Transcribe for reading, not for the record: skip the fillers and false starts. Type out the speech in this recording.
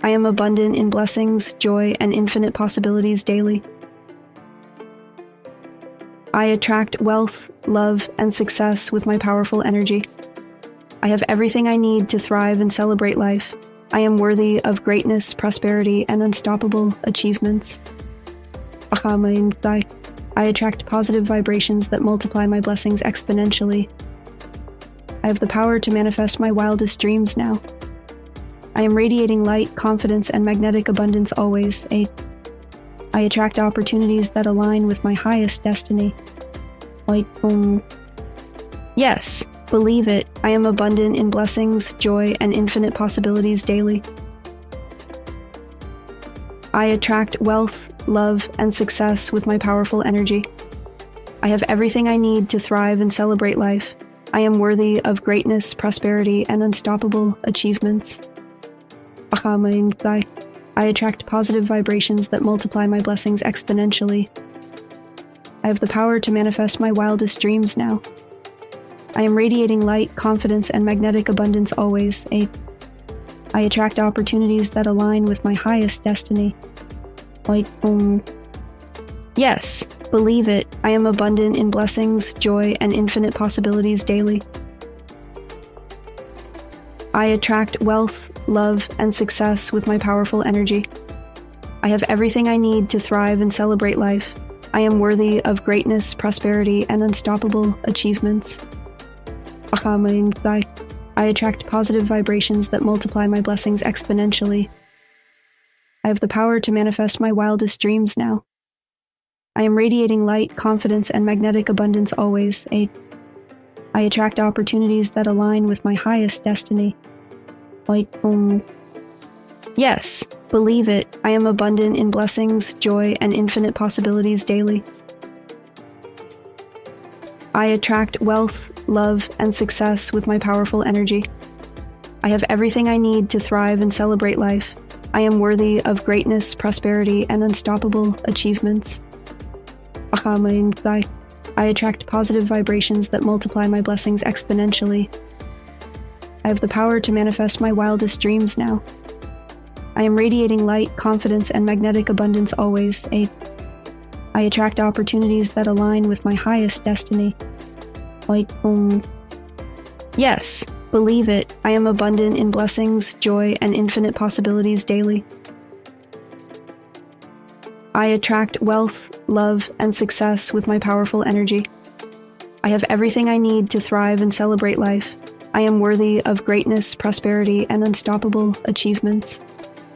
I am abundant in blessings, joy, and infinite possibilities daily. I attract wealth, love, and success with my powerful energy. I have everything I need to thrive and celebrate life. I am worthy of greatness, prosperity, and unstoppable achievements. I attract positive vibrations that multiply my blessings exponentially. I have the power to manifest my wildest dreams now. I am radiating light, confidence, and magnetic abundance always. I attract opportunities that align with my highest destiny. Yes, believe it. I am abundant in blessings, joy, and infinite possibilities daily. I attract wealth, love, and success with my powerful energy. I have everything I need to thrive and celebrate life. I am worthy of greatness, prosperity, and unstoppable achievements. I attract positive vibrations that multiply my blessings exponentially. I have the power to manifest my wildest dreams now. I am radiating light, confidence, and magnetic abundance always. I attract opportunities that align with my highest destiny. Yes, believe it. I am abundant in blessings, joy, and infinite possibilities daily. I attract wealth, love, and success with my powerful energy. I have everything I need to thrive and celebrate life. I am worthy of greatness, prosperity, and unstoppable achievements. I attract positive vibrations that multiply my blessings exponentially. I have the power to manifest my wildest dreams now. I am radiating light, confidence, and magnetic abundance always. I attract opportunities that align with my highest destiny. Yes, believe it. I am abundant in blessings, joy, and infinite possibilities daily. I attract wealth, love, and success with my powerful energy. I have everything I need to thrive and celebrate life. I am worthy of greatness, prosperity, and unstoppable achievements. I attract positive vibrations that multiply my blessings exponentially. I have the power to manifest my wildest dreams now. I am radiating light, confidence, and magnetic abundance always. I attract opportunities that align with my highest destiny. Yes, believe it. I am abundant in blessings, joy, and infinite possibilities daily. I attract wealth, love, and success with my powerful energy. I have everything I need to thrive and celebrate life. I am worthy of greatness, prosperity, and unstoppable achievements.